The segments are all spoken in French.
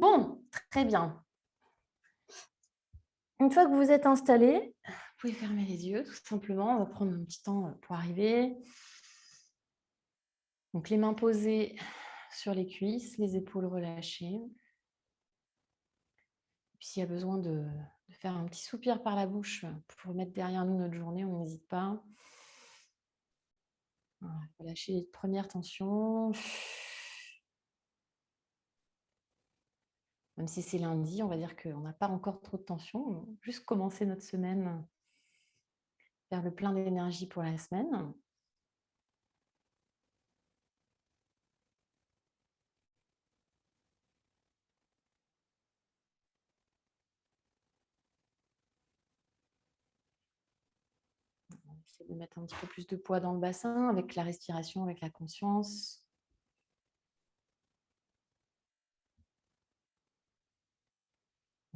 Bon, très bien. Une fois que vous êtes installé, vous pouvez fermer les yeux, tout simplement. On va prendre un petit temps pour arriver. Donc, les mains posées sur les cuisses, les épaules relâchées. Puis, s'il y a besoin de faire un petit soupir par la bouche pour mettre derrière nous notre journée, on n'hésite pas. Voilà, relâcher les premières tensions. Même si c'est lundi, on va dire qu'on n'a pas encore trop de tension. On va juste commencer notre semaine vers le plein d'énergie pour la semaine. On essaie de mettre un petit peu plus de poids dans le bassin avec la respiration, avec la conscience.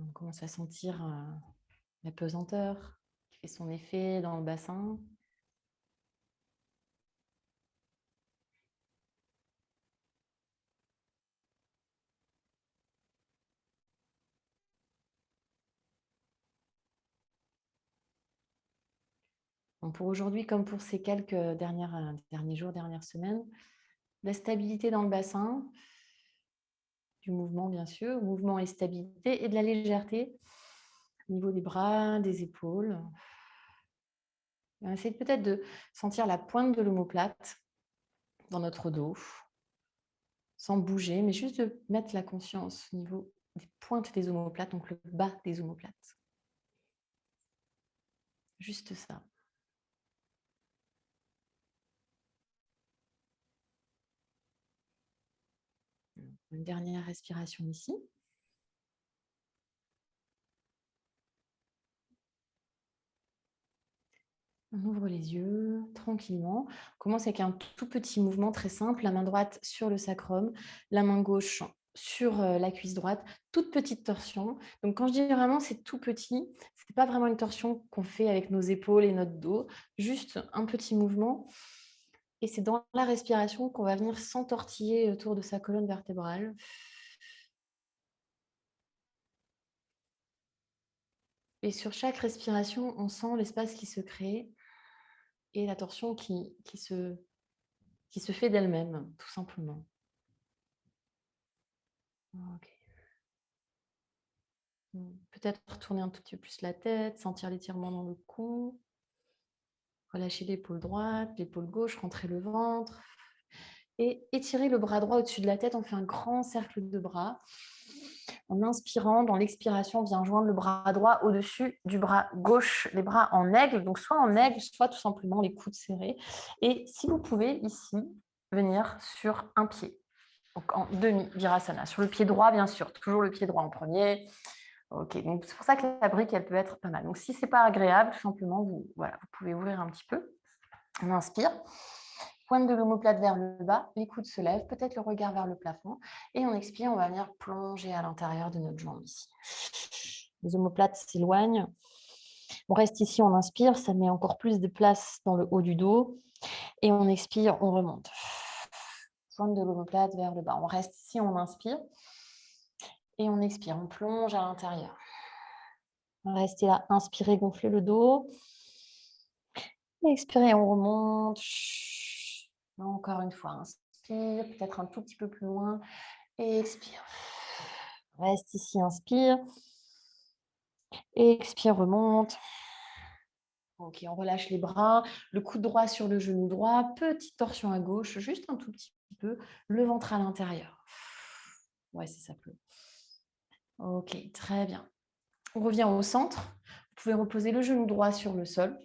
On commence à sentir la pesanteur qui fait son effet dans le bassin. Donc pour aujourd'hui, comme pour ces quelques derniers jours, dernières semaines, la stabilité dans le bassin, du mouvement bien sûr, mouvement et stabilité, et de la légèreté au niveau des bras, des épaules. On essaie peut-être de sentir la pointe de l'omoplate dans notre dos, sans bouger, mais juste de mettre la conscience au niveau des pointes des omoplates, donc le bas des omoplates. Juste ça. Une dernière respiration ici. On ouvre les yeux tranquillement. On commence avec un tout petit mouvement très simple. La main droite sur le sacrum, la main gauche sur la cuisse droite. Toute petite torsion. Donc quand je dis vraiment c'est tout petit, ce n'est pas vraiment une torsion qu'on fait avec nos épaules et notre dos. Juste un petit mouvement. Et c'est dans la respiration qu'on va venir s'entortiller autour de sa colonne vertébrale. Et sur chaque respiration, on sent l'espace qui se crée et la torsion qui se fait d'elle-même, tout simplement. Ok. Peut-être tourner un tout petit peu plus la tête, sentir l'étirement dans le cou. Relâcher l'épaule droite, l'épaule gauche, rentrer le ventre. Et étirer le bras droit au-dessus de la tête. On fait un grand cercle de bras. En inspirant, dans l'expiration, on vient joindre le bras droit au-dessus du bras gauche, les bras en aigle. Donc soit en aigle, soit tout simplement les coudes serrés. Et si vous pouvez, ici, venir sur un pied. Donc en demi-virasana. Sur le pied droit, bien sûr. Toujours le pied droit en premier. Ok, donc c'est pour ça que la brique, elle peut être pas mal. Donc si ce n'est pas agréable, tout simplement, vous pouvez ouvrir un petit peu. On inspire. Pointe de l'omoplate vers le bas, les coudes se lèvent, peut-être le regard vers le plafond. Et on expire, on va venir plonger à l'intérieur de notre jambe ici. Les omoplates s'éloignent. On reste ici, on inspire, ça met encore plus de place dans le haut du dos. Et on expire, on remonte. Pointe de l'omoplate vers le bas. On reste ici, on inspire. Et on expire, on plonge à l'intérieur. On va rester là, inspirez, gonflez le dos. Expirez, on remonte. Encore une fois, inspire, peut-être un tout petit peu plus loin. Et expire. Reste ici, inspire. Expire, remonte. Ok, on relâche les bras, le coude droit sur le genou droit, petite torsion à gauche, juste un tout petit peu, le ventre à l'intérieur. Ouais, c'est ça peut. Ok, très bien. On revient au centre. Vous pouvez reposer le genou droit sur le sol.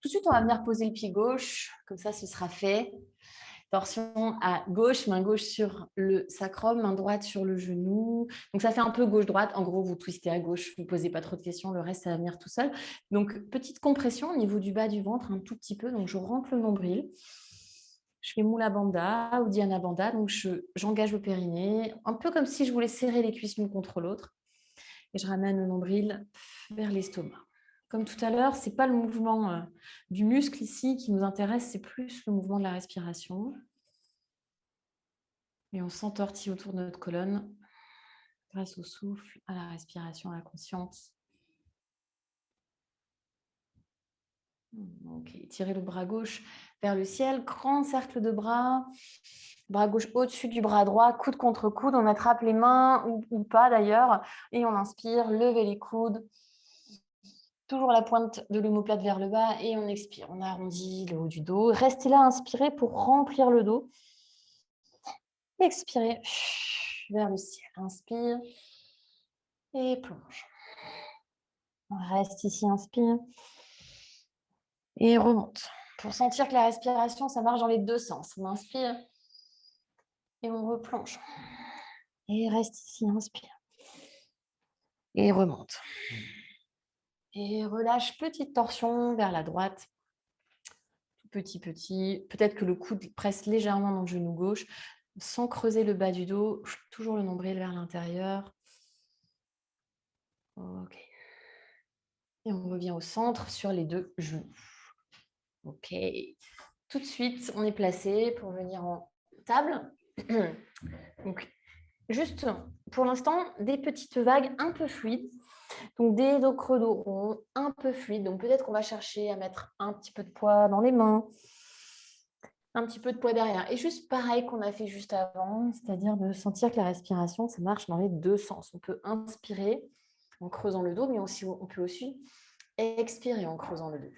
Tout de suite, on va venir poser le pied gauche, comme ça, ce sera fait. Torsion à gauche, main gauche sur le sacrum, main droite sur le genou. Donc, ça fait un peu gauche-droite. En gros, vous twistez à gauche, vous ne posez pas trop de questions. Le reste, ça va venir tout seul. Donc, petite compression au niveau du bas du ventre, un tout petit peu. Donc, je rentre le nombril. Je fais Mula Bandha ou Dhyana Bandha. Donc, j'engage le périnée, un peu comme si je voulais serrer les cuisses l'une contre l'autre. Et je ramène le nombril vers l'estomac. Comme tout à l'heure, ce n'est pas le mouvement du muscle ici qui nous intéresse, c'est plus le mouvement de la respiration. Et on s'entortille autour de notre colonne. grâce au souffle, à la respiration, à la conscience. Ok, tirez le bras gauche vers le ciel, grand cercle de bras gauche au-dessus du bras droit, coude contre coude, on attrape les mains ou pas d'ailleurs, et on inspire, levez les coudes, toujours la pointe de l'omoplate vers le bas, et on expire, on arrondit le haut du dos, restez là, inspirez pour remplir le dos, expirez vers le ciel, inspire, et plonge. On reste ici, inspire, et remonte. Pour sentir que la respiration, ça marche dans les deux sens. On inspire et on replonge. Et reste ici, inspire. Et remonte. Et relâche, petite torsion vers la droite. Tout petit, petit. Peut-être que le coude presse légèrement dans le genou gauche, sans creuser le bas du dos. Toujours le nombril vers l'intérieur. Ok. Et on revient au centre sur les deux genoux. Ok. Tout de suite, on est placé pour venir en table. Donc, juste pour l'instant, des petites vagues un peu fluides. Donc, des dos creux, dos rond, un peu fluides. Donc, peut-être qu'on va chercher à mettre un petit peu de poids dans les mains, un petit peu de poids derrière. Et juste pareil qu'on a fait juste avant, c'est-à-dire de sentir que la respiration, ça marche dans les deux sens. On peut inspirer en creusant le dos, mais aussi, on peut aussi expirer en creusant le dos.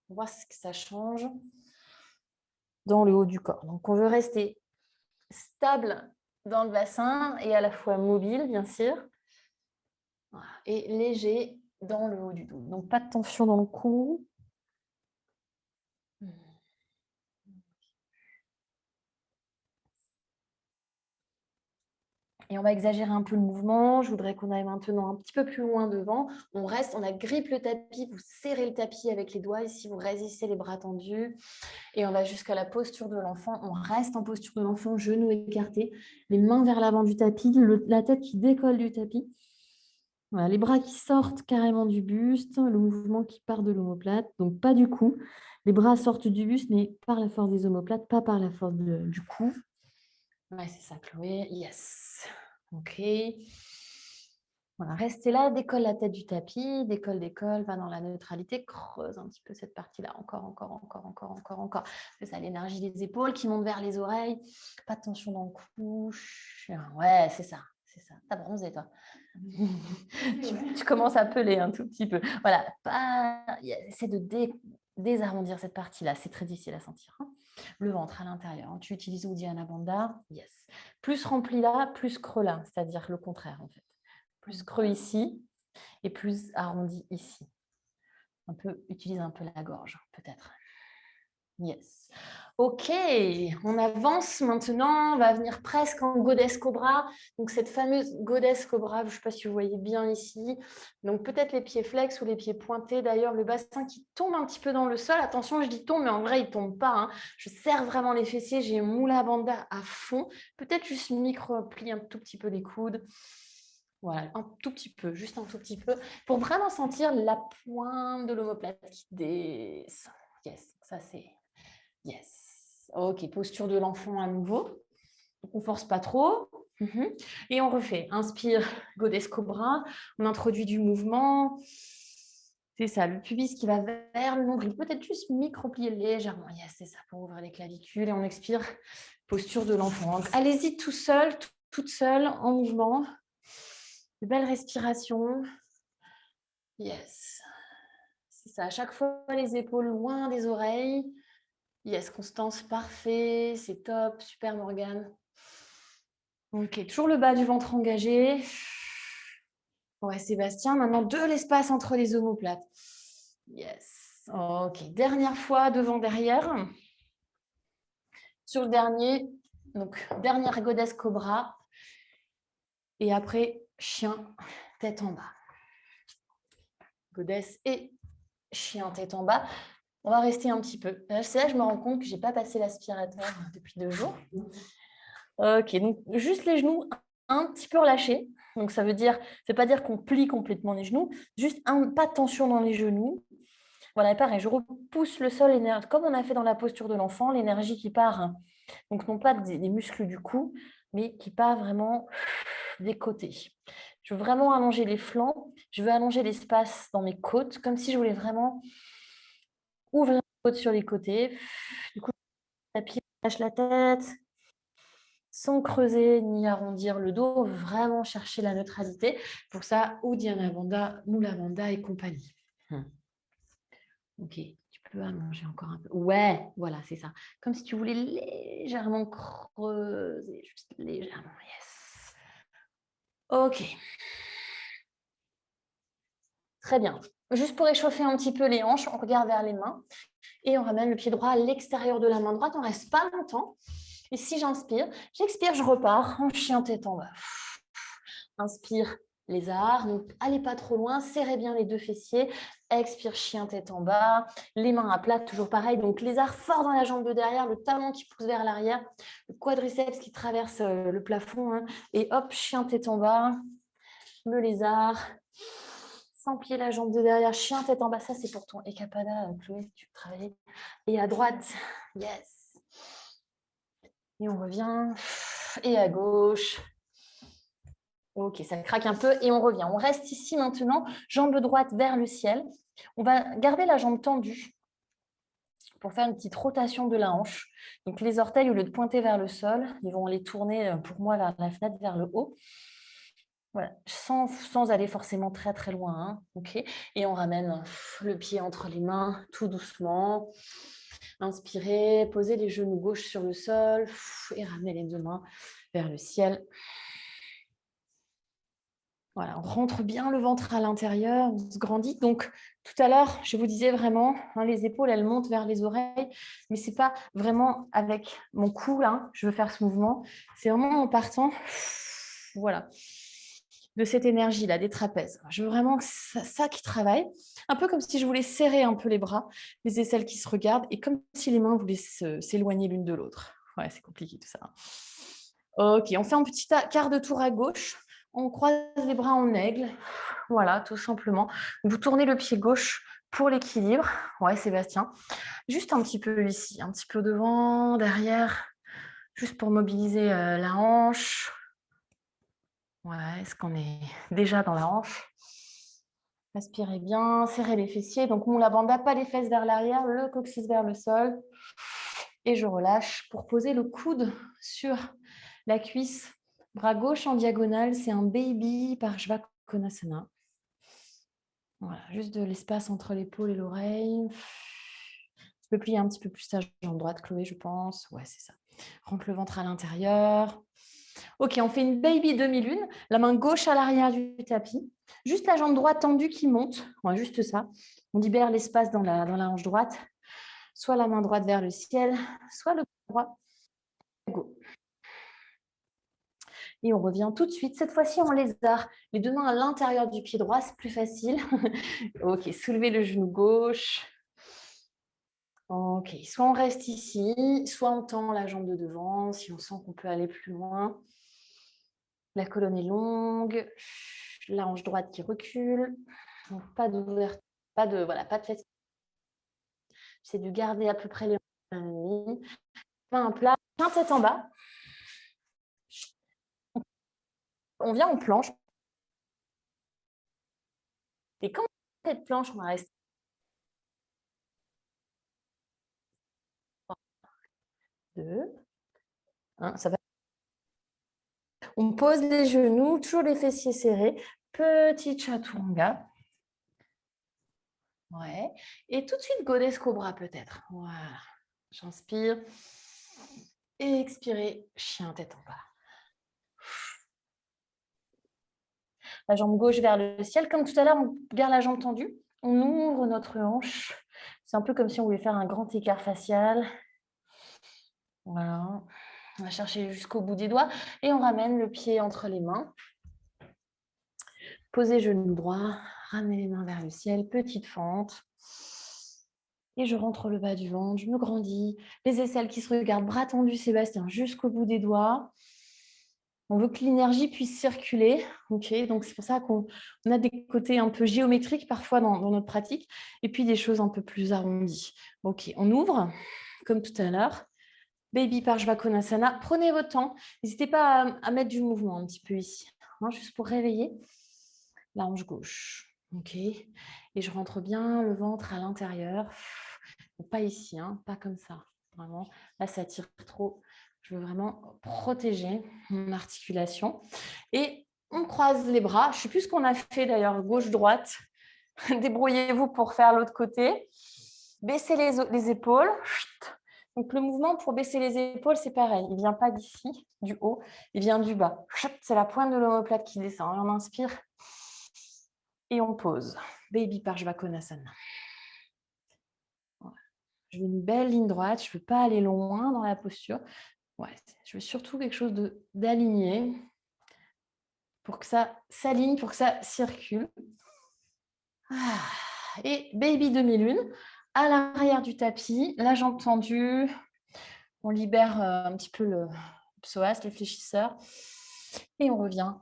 On voit ce que ça change dans le haut du corps. Donc, on veut rester stable dans le bassin et à la fois mobile, bien sûr, et léger dans le haut du dos. Donc, pas de tension dans le cou. Et on va exagérer un peu le mouvement. Je voudrais qu'on aille maintenant un petit peu plus loin devant. On reste, on agrippe le tapis, vous serrez le tapis avec les doigts ici, vous résistez les bras tendus. Et on va jusqu'à la posture de l'enfant. On reste en posture de l'enfant, genoux écartés, les mains vers l'avant du tapis, la tête qui décolle du tapis. Voilà, les bras qui sortent carrément du buste, le mouvement qui part de l'omoplate, donc pas du cou. Les bras sortent du buste, mais par la force des omoplates, pas par la force du cou. Ouais, c'est ça, Chloé. Yes. Ok. Voilà, restez là, décolle la tête du tapis, décolle, va dans la neutralité, creuse un petit peu cette partie-là. Encore. C'est ça, l'énergie des épaules qui monte vers les oreilles. Pas de tension dans le cou. Ouais, c'est ça. T'as bronzé, toi. Tu commences à peler un tout petit peu. Voilà, essaie de désarrondir cette partie-là. C'est très difficile à sentir. Hein. Le ventre à l'intérieur. Hein. Tu utilises Uddiyana Bandha. Yes. Plus rempli là, plus creux là. C'est-à-dire le contraire, en fait. Plus creux ici et plus arrondi ici. Utilise un peu la gorge, peut-être. Yes. Ok, on avance maintenant, on va venir presque en Goddess Cobra. Donc cette fameuse Goddess Cobra, je ne sais pas si vous voyez bien ici. Donc peut-être les pieds flex ou les pieds pointés. D'ailleurs, le bassin qui tombe un petit peu dans le sol. Attention, je dis tombe, mais en vrai, il ne tombe pas. Hein. Je serre vraiment les fessiers, j'ai Mula Bandha à fond. Peut-être juste micro-plie un tout petit peu les coudes. Voilà, un tout petit peu, juste un tout petit peu, pour vraiment sentir la pointe de l'omoplate qui descend. Yes, ça c'est... Yes. Ok, posture de l'enfant à nouveau. On ne force pas trop. Et on refait. Inspire, Goddess Cobra. On introduit du mouvement. C'est ça, le pubis qui va vers le nombril. Peut-être juste micro-plier légèrement. Yes, c'est ça, pour ouvrir les clavicules. Et on expire, posture de l'enfant. Allez-y tout seul, toute seule, en mouvement. De belles respirations. Yes. C'est ça, à chaque fois, les épaules loin des oreilles. Yes, Constance, parfait, c'est top, super Morgane. Ok, toujours le bas du ventre engagé. Ouais, Sébastien, maintenant de l'espace entre les omoplates. Yes. Ok, dernière fois, devant, derrière. Sur le dernier, donc dernière Goddess Cobra. Et après, chien, tête en bas. Goddess et chien, tête en bas. On va rester un petit peu. C'est là que je me rends compte que je n'ai pas passé l'aspirateur depuis 2 jours. Ok, donc juste les genoux un petit peu relâchés. Donc ça veut dire, c'est pas dire qu'on plie complètement les genoux, juste pas de tension dans les genoux. Voilà, pareil, je repousse le sol, comme on a fait dans la posture de l'enfant, l'énergie qui part, donc non pas des muscles du cou, mais qui part vraiment des côtés. Je veux vraiment allonger les flancs. Je veux allonger l'espace dans mes côtes, comme si je voulais vraiment ouvrir les côtes sur les côtés. Du coup, tapis, lâche la tête, sans creuser ni arrondir le dos, vraiment chercher la neutralité. Pour ça, Uddiyana Bandha, Mula Bandha et compagnie. Ok, tu peux allonger encore un peu. Ouais, voilà, c'est ça. Comme si tu voulais légèrement creuser, juste légèrement, yes. Ok. Très bien. Juste pour échauffer un petit peu les hanches, on regarde vers les mains et on ramène le pied droit à l'extérieur de la main droite. On ne reste pas longtemps. Et si j'inspire, j'expire, je repars en chien tête en bas. Inspire, lézard. Donc, allez pas trop loin. Serrez bien les deux fessiers. Expire, chien tête en bas. Les mains à plat, toujours pareil. Donc, lézard fort dans la jambe de derrière, le talon qui pousse vers l'arrière, le quadriceps qui traverse le plafond. Hein. Et hop, chien tête en bas. Le lézard. Sans plier la jambe de derrière, chien tête en bas. Ça, c'est pour ton Ekapada, Chloé, si tu veux travailler. Et à droite, yes. Et on revient. Et à gauche. Ok, ça craque un peu et on revient. On reste ici maintenant, jambe droite vers le ciel. On va garder la jambe tendue pour faire une petite rotation de la hanche. Donc les orteils, au lieu de pointer vers le sol, ils vont les tourner pour moi vers la fenêtre, vers le haut. Voilà, sans aller forcément très très loin. Hein. Okay. Et on ramène le pied entre les mains, tout doucement. Inspirez, posez les genoux gauche sur le sol et ramenez les deux mains vers le ciel. Voilà, on rentre bien le ventre à l'intérieur, on se grandit. Donc, tout à l'heure, je vous disais vraiment, hein, les épaules, elles montent vers les oreilles, mais ce n'est pas vraiment avec mon cou, là, je veux faire ce mouvement. C'est vraiment en partant, voilà, de cette énergie-là, des trapèzes. Je veux vraiment que ça qui travaille, un peu comme si je voulais serrer un peu les bras, les aisselles qui se regardent, et comme si les mains voulaient s'éloigner l'une de l'autre. Ouais, c'est compliqué tout ça. Ok, on fait un petit quart de tour à gauche. On croise les bras en aigle. Voilà, tout simplement. Vous tournez le pied gauche pour l'équilibre. Ouais, Sébastien. Juste un petit peu ici, un petit peu devant, derrière, juste pour mobiliser la hanche. Ouais, est-ce qu'on est déjà dans la hanche? Respirez bien, serrez les fessiers. Donc, Mula Bandha, pas les fesses vers l'arrière, le coccyx vers le sol. Et je relâche pour poser le coude sur la cuisse. Bras gauche en diagonale, c'est un baby Parshvakonasana. Voilà, juste de l'espace entre l'épaule et l'oreille. Tu peux plier un petit peu plus ta jambe droite, Chloé, je pense. Ouais, c'est ça. Rentre le ventre à l'intérieur. Ok, on fait une baby demi-lune. La main gauche à l'arrière du tapis. Juste la jambe droite tendue qui monte. Ouais, juste ça. On libère l'espace dans la hanche droite. Soit la main droite vers le ciel, soit le droit. Go. Et on revient tout de suite. Cette fois-ci, en lézard. Les deux mains à l'intérieur du pied droit, c'est plus facile. Ok, soulevez le genou gauche. Ok, soit on reste ici, soit on tend la jambe de devant, si on sent qu'on peut aller plus loin. La colonne est longue, la hanche droite qui recule. Donc, pas d'ouverture, pas de fesse. C'est de garder à peu près les mains. Main plat, main tête en bas. On vient en planche. Et quand on est tête planche, on va rester. Deux. Ça va. On pose les genoux, toujours les fessiers serrés. Petite chaturanga. Ouais. Et tout de suite, Goddess Cobra peut-être. Voilà. J'inspire. Et expirez, chien tête en bas. La jambe gauche vers le ciel. Comme tout à l'heure, on garde la jambe tendue. On ouvre notre hanche. C'est un peu comme si on voulait faire un grand écart facial. Voilà. On va chercher jusqu'au bout des doigts. Et on ramène le pied entre les mains. Posez genou droit. Ramenez les mains vers le ciel. Petite fente. Et je rentre le bas du ventre. Je me grandis. Les aisselles qui se regardent. Bras tendus, Sébastien, jusqu'au bout des doigts. On veut que l'énergie puisse circuler. Okay, donc, c'est pour ça qu'on a des côtés un peu géométriques parfois dans notre pratique et puis des choses un peu plus arrondies. Ok, on ouvre comme tout à l'heure. Baby Parshvakonasana. Prenez votre temps. N'hésitez pas à mettre du mouvement un petit peu ici. hein, juste pour réveiller la hanche gauche. OK. Et je rentre bien le ventre à l'intérieur. Pas ici, hein, pas comme ça. Vraiment, là, ça tire trop. Je veux vraiment protéger mon articulation. Et on croise les bras. Je ne sais plus ce qu'on a fait d'ailleurs, gauche-droite. Débrouillez-vous pour faire l'autre côté. Baissez les épaules. Donc, le mouvement pour baisser les épaules, c'est pareil. Il ne vient pas d'ici, du haut. Il vient du bas. C'est la pointe de l'omoplate qui descend. On inspire et on pose. Baby Parshvakonasana. Voilà. Je veux une belle ligne droite. Je ne veux pas aller loin dans la posture. Ouais, je veux surtout quelque chose d'aligné pour que ça s'aligne, pour que ça circule. Et baby demi-lune, à l'arrière du tapis, la jambe tendue. On libère un petit peu le psoas, les fléchisseurs. Et on revient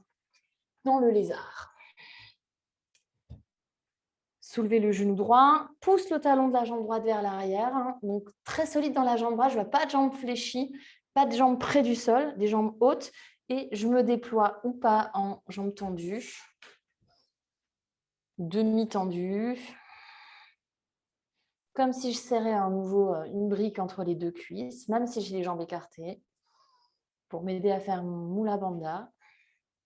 dans le lézard. Soulevez le genou droit, pousse le talon de la jambe droite vers l'arrière. Donc très solide dans la jambe droite, je ne vois pas de jambes fléchies, pas de jambes près du sol, des jambes hautes. Et je me déploie ou pas en jambes tendues, demi-tendues. Comme si je serrais à nouveau une brique entre les deux cuisses, même si j'ai les jambes écartées, pour m'aider à faire mon Mula Bandha.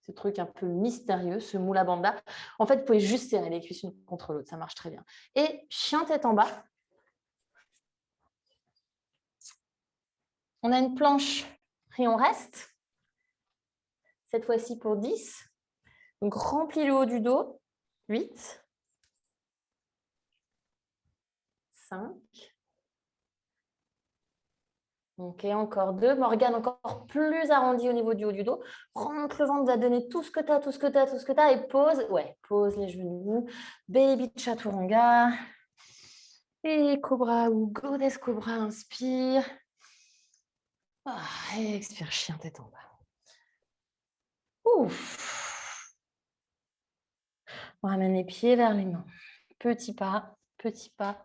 Ce truc un peu mystérieux, ce Mula Bandha. En fait, vous pouvez juste serrer les cuisses une contre l'autre, ça marche très bien. Et chien tête en bas. On a une planche et on reste. Cette fois-ci pour 10. Donc, remplis le haut du dos. 8. 5. Ok, encore 2. Morgane, encore plus arrondi au niveau du haut du dos. Rentre le ventre, va donner tout ce que tu as, tout ce que tu as, tout ce que tu as. Et pose. Ouais, pose les genoux. Baby Chaturanga. Et Cobra ou Goddess Cobra, inspire. Et expire, chien tête en bas. Ouf. On ramène les pieds vers les mains. Petit pas, petit pas.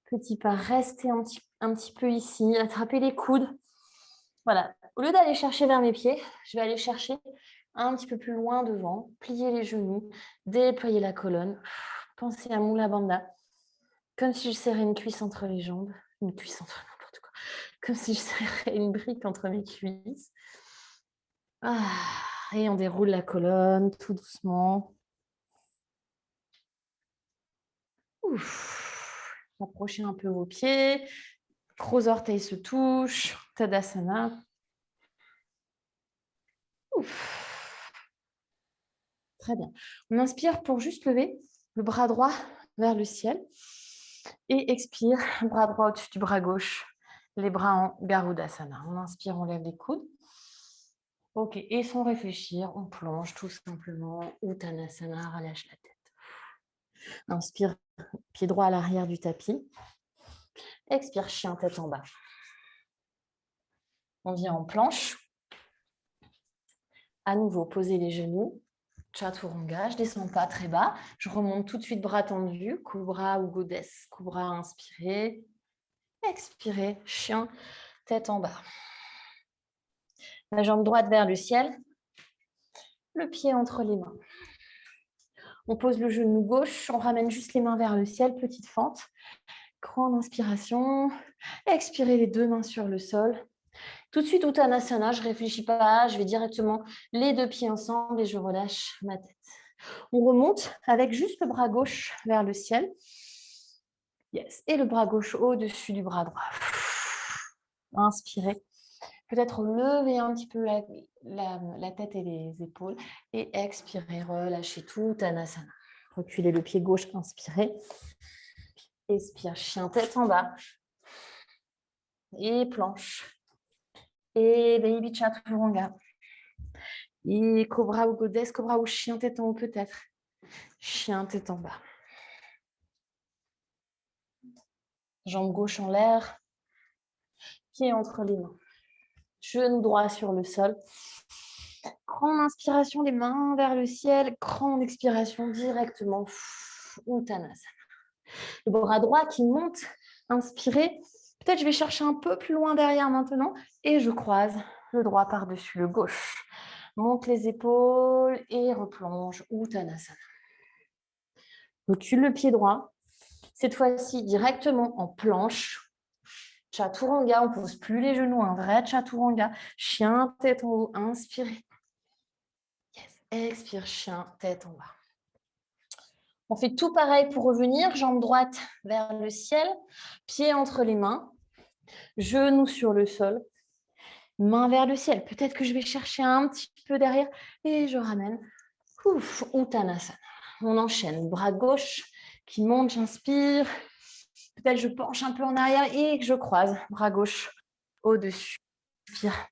Petit pas, restez un petit peu ici, attrapez les coudes. Voilà, au lieu d'aller chercher vers mes pieds, je vais aller chercher un petit peu plus loin devant, plier les genoux, déployer la colonne. Pensez à Mula Bandha, comme si je serrais une cuisse entre les jambes, une cuisse entre n'importe quoi, comme si je serrais une brique entre mes cuisses. Et on déroule la colonne tout doucement. Ouf. Approchez un peu vos pieds. Gros orteils se touchent. Tadasana. Ouf. Très bien. On inspire pour juste lever le bras droit vers le ciel. Et expire, bras droit au-dessus du bras gauche. Les bras en Garudasana. On inspire, on lève les coudes. Ok, et sans réfléchir, on plonge tout simplement. Uttanasana, relâche la tête. Inspire, pied droit à l'arrière du tapis. Expire, chien tête en bas. On vient en planche. À nouveau, posez les genoux. Chaturanga, je ne descends pas très bas. Je remonte tout de suite bras tendus. Cobra ou Goddess. Cobra, inspirez. Expirez, chien, tête en bas. La jambe droite vers le ciel. Le pied entre les mains. On pose le genou gauche. On ramène juste les mains vers le ciel. Petite fente. Grande inspiration. Expirez les deux mains sur le sol. Tout de suite, Uttanasana, je ne réfléchis pas, je vais directement les deux pieds ensemble et je relâche ma tête. On remonte avec juste le bras gauche vers le ciel. Yes. Et le bras gauche au-dessus du bras droit. Inspirez. Peut-être lever un petit peu la tête et les épaules. Et expirez, relâchez tout, Uttanasana. Reculez le pied gauche, inspirez. Expire, chien tête en bas. Et planche. Et baby chaturanga. Et cobra ou goddess, cobra ou chien tête en haut peut-être. Chien tête en bas. Jambe gauche en l'air. Pied entre les mains. Genou droit sur le sol. Grande inspiration, les mains vers le ciel. Grande expiration directement. Uttanasana. Le bras droit qui monte. Inspirez. Peut-être je vais chercher un peu plus loin derrière maintenant. Et je croise le droit par-dessus le gauche. Monte les épaules et replonge. Uttanasana. Recule le pied droit. Cette fois-ci, directement en planche. Chaturanga, on ne pose plus les genoux. Un vrai chaturanga. Chien, tête en haut. Inspirez. Yes. Expire, chien, tête en bas. On fait tout pareil pour revenir. Jambe droite vers le ciel. Pied entre les mains. Genoux sur le sol. Main vers le ciel. Peut-être que je vais chercher un petit peu derrière. Et je ramène. Ouf, Uttanasana. On enchaîne. Bras gauche qui monte, j'inspire. Peut-être je penche un peu en arrière et que je croise. Bras gauche au-dessus. Inspire.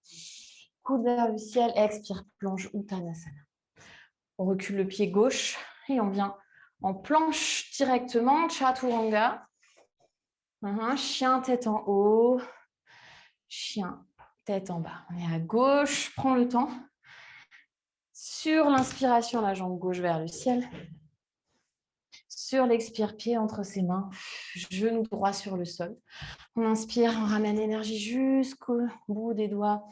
Coude vers le ciel. Expire. Plonge. Uttanasana. On recule le pied gauche et on vient en planche directement. Chaturanga. Chien, tête en haut. Chien, tête en bas. On est à gauche. Prends le temps. Sur l'inspiration, la jambe gauche vers le ciel. Sur l'expire, pied entre ses mains, genou droit sur le sol. On inspire, on ramène l'énergie jusqu'au bout des doigts.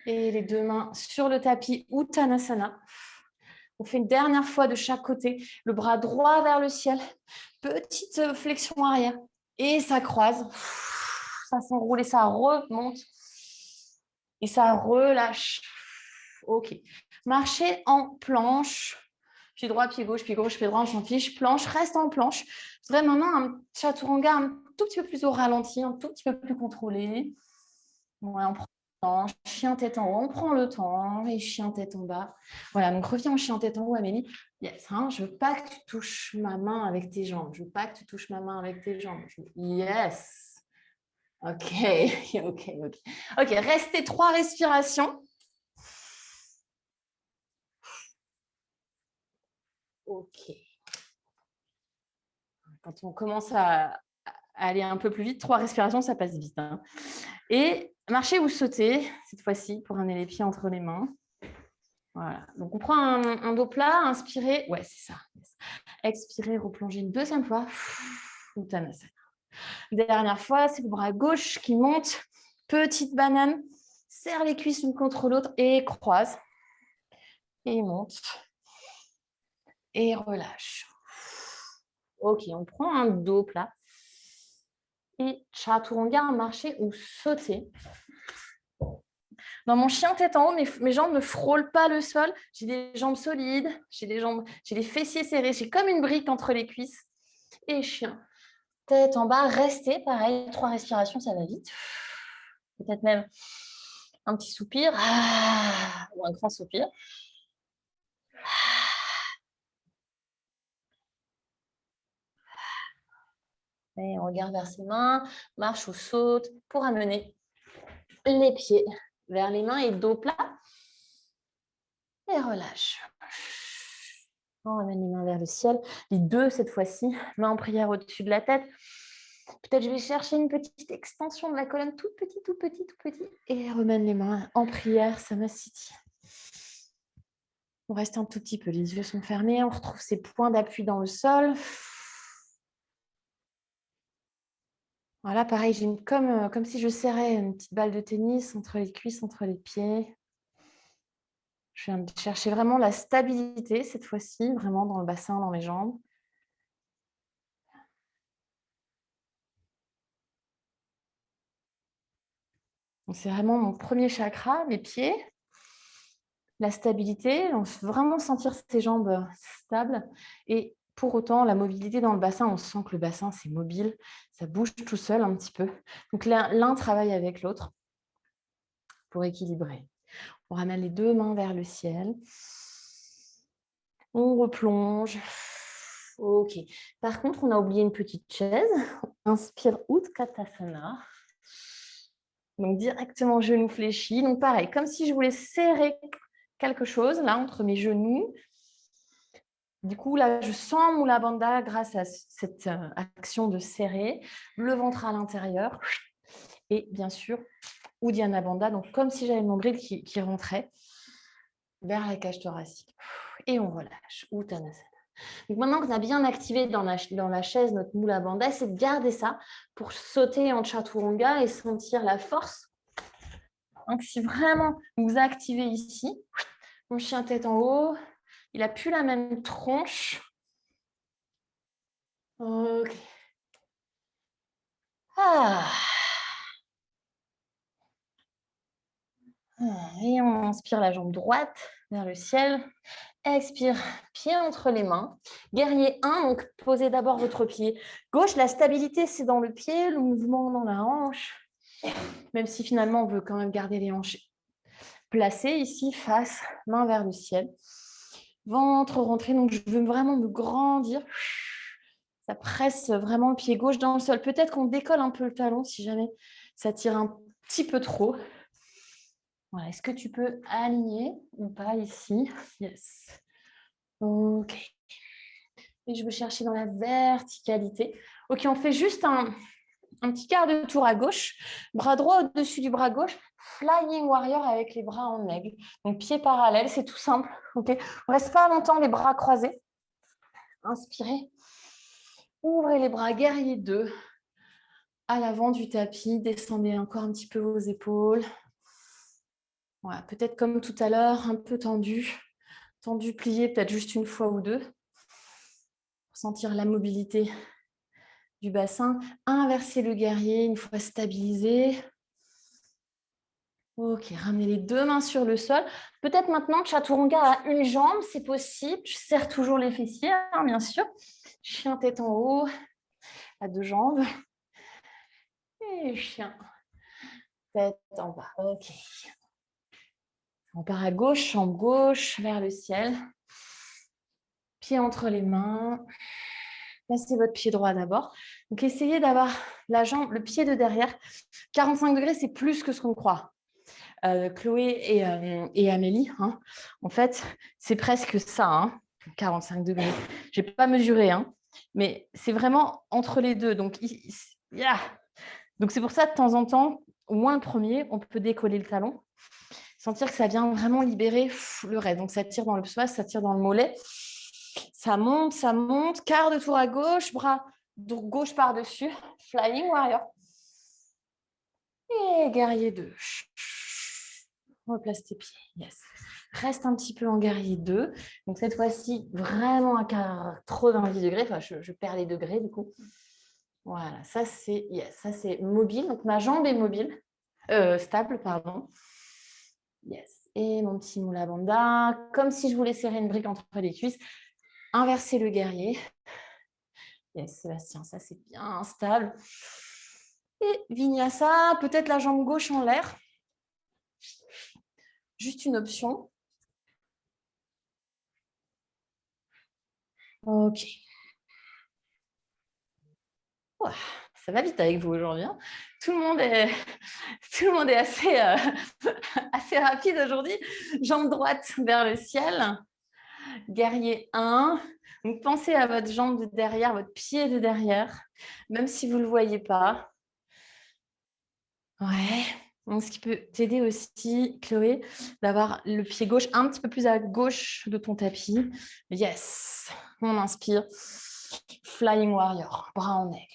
Et les deux mains sur le tapis, Uttanasana. On fait une dernière fois de chaque côté. Le bras droit vers le ciel. Petite flexion arrière. Et ça croise. Ça s'enroule et ça remonte. Et ça relâche. Ok. Marcher en planche. Pied droit, pied gauche, pied droit, on s'en fiche. Planche, reste en planche. Je voudrais maintenant un chaturanga un tout petit peu plus au ralenti, un tout petit peu plus contrôlé. Ouais, on prend le temps. Chien tête en haut, on prend le temps. Et chien tête en bas. Voilà, donc reviens en chien tête en haut, Amélie. Yes, je veux pas que tu touches ma main avec tes jambes. Je veux pas que tu touches ma main avec tes jambes. Yes. Ok, ok. Ok, restez 3 respirations. Ok. Quand on commence à aller un peu plus vite, 3 respirations, ça passe vite. Et marcher ou sauter, cette fois-ci, pour ramener les pieds entre les mains. Voilà. Donc, on prend un dos plat, inspirez. Ouais, c'est ça. Expirez, replongez une deuxième fois. Uttanasana. Dernière fois, c'est le bras gauche qui monte. Petite banane. Serre les cuisses l'une contre l'autre et croise. Et monte. Et relâche. Ok, on prend un dos plat. Et chaturanga, marcher ou sauter. Dans mon chien tête en haut, mes jambes ne frôlent pas le sol. J'ai des jambes solides, j'ai les fessiers serrés, j'ai comme une brique entre les cuisses. Et chien, tête en bas, restez, pareil, 3 respirations, ça va vite. Peut-être même un petit soupir ou un grand soupir. Et on regarde vers ses mains, marche ou saute pour amener les pieds vers les mains et dos plat. Et relâche. On ramène les mains vers le ciel. Les deux cette fois-ci, main en prière au-dessus de la tête. Peut-être je vais chercher une petite extension de la colonne, tout petit, tout petit, tout petit. Et remène les mains en prière, Samasthiti. On reste un tout petit peu, les yeux sont fermés. On retrouve ses points d'appui dans le sol. Voilà, pareil, j'ai comme si je serrais une petite balle de tennis entre les cuisses, entre les pieds. Je viens de chercher vraiment la stabilité cette fois-ci, vraiment dans le bassin, dans les jambes. C'est vraiment mon premier chakra, les pieds, la stabilité, donc vraiment sentir ses jambes stables et pour autant la mobilité dans le bassin, on sent que le bassin c'est mobile, ça bouge tout seul un petit peu. Donc l'un travaille avec l'autre pour équilibrer. On ramène les deux mains vers le ciel. On replonge. Ok. Par contre, on a oublié une petite chaise. Inspire Utkatasana. Donc, directement genoux fléchis. Donc, pareil, comme si je voulais serrer quelque chose là entre mes genoux. Du coup, là, je sens Mula Bandha grâce à cette action de serrer. Le ventre à l'intérieur. Et bien sûr, Uddiyana Bandha. Donc, comme si j'avais le nombril qui rentrait vers la cage thoracique. Et on relâche. Uttanasana. Donc maintenant qu'on a bien activé dans la chaise notre Mula Bandha, c'est de garder ça pour sauter en Chaturanga et sentir la force. Donc si vraiment vous activez ici, Mon chien tête en haut. Il n'a plus la même tronche. Ok. Ah. Et on inspire la jambe droite vers le ciel. Expire, pied entre les mains. Guerrier 1, donc posez d'abord votre pied gauche. La stabilité, c'est dans le pied, le mouvement dans la hanche. Même si finalement, on veut quand même garder les hanches placées ici, face, main vers le ciel. Ventre rentré, donc je veux vraiment me grandir. Ça presse vraiment le pied gauche dans le sol. Peut-être qu'on décolle un peu le talon si jamais ça tire un petit peu trop. Voilà. Est-ce que tu peux aligner ou pas ici? Yes. Ok. Et je veux chercher dans la verticalité. Ok, on fait juste un petit quart de tour à gauche. Bras droit au-dessus du bras gauche. Flying warrior avec les bras en aigle. Donc, pieds parallèles, c'est tout simple. Ok. On ne reste pas longtemps les bras croisés. Inspirez. Ouvrez les bras, guerrier 2. À l'avant du tapis. Descendez encore un petit peu vos épaules. Voilà, peut-être comme tout à l'heure, un peu tendu. Tendu, plié, peut-être juste une fois ou deux. Pour sentir la mobilité du bassin. Inversez le guerrier une fois stabilisé. Ok, ramenez les deux mains sur le sol. Peut-être maintenant, chaturanga à une jambe, c'est possible. Je serre toujours les fessiers, hein, bien sûr. Chien tête en haut, à deux jambes. Et chien tête en bas. Ok. On part à gauche, jambe gauche, vers le ciel. Pied entre les mains. Placez votre pied droit d'abord. Donc, essayez d'avoir la jambe, le pied de derrière. 45 degrés, c'est plus que ce qu'on croit. Chloé et Amélie, hein. En fait, c'est presque ça, hein, 45 degrés. Je n'ai pas mesuré, hein, mais c'est vraiment entre les deux. Donc, yeah. Donc, c'est pour ça, de temps en temps, au moins le premier, on peut décoller le talon, sentir que ça vient vraiment libérer le reste. Donc, ça tire dans le psoas, ça tire dans le mollet. Ça monte. Quart de tour à gauche, bras gauche par-dessus. Flying warrior. Et guerrier 2. Replace tes pieds. Yes. Reste un petit peu en guerrier 2. Donc, cette fois-ci, vraiment à 90 degrés. Enfin, je perds les degrés, du coup. Voilà, ça, c'est mobile. Donc, ma jambe est mobile. Stable, pardon. Yes. Et mon petit moula bandha. Comme si je voulais serrer une brique entre les cuisses. Inverser le guerrier. Yes, Sébastien, ça, c'est bien stable. Et vinyasa, peut-être la jambe gauche en l'air. Juste une option. Ok. Ouah, ça va vite avec vous aujourd'hui, hein. Tout le monde est assez, assez rapide aujourd'hui. Jambe droite vers le ciel. Guerrier 1. Donc, pensez à votre jambe de derrière, votre pied de derrière, même si vous ne le voyez pas. Ouais. Donc, ce qui peut t'aider aussi, Chloé, d'avoir le pied gauche un petit peu plus à gauche de ton tapis. Yes. On inspire. Flying warrior, bras en aigle.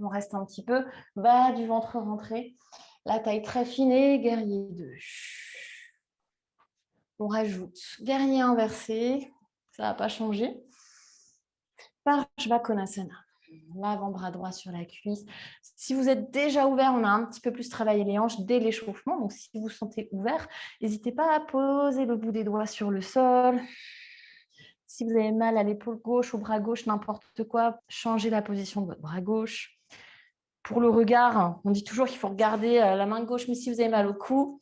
On reste un petit peu. Bas du ventre rentré. La taille très fine et guerrier 2. On rajoute guerrier inversé. Ça va pas changer. Parshvakonasana. L'avant-bras droit sur la cuisse. Si vous êtes déjà ouvert, on a un petit peu plus travaillé les hanches dès l'échauffement. Donc, si vous vous sentez ouvert, n'hésitez pas à poser le bout des doigts sur le sol. Si vous avez mal à l'épaule gauche, au bras gauche, n'importe quoi, changez la position de votre bras gauche. Pour le regard, on dit toujours qu'il faut regarder la main gauche, mais si vous avez mal au cou,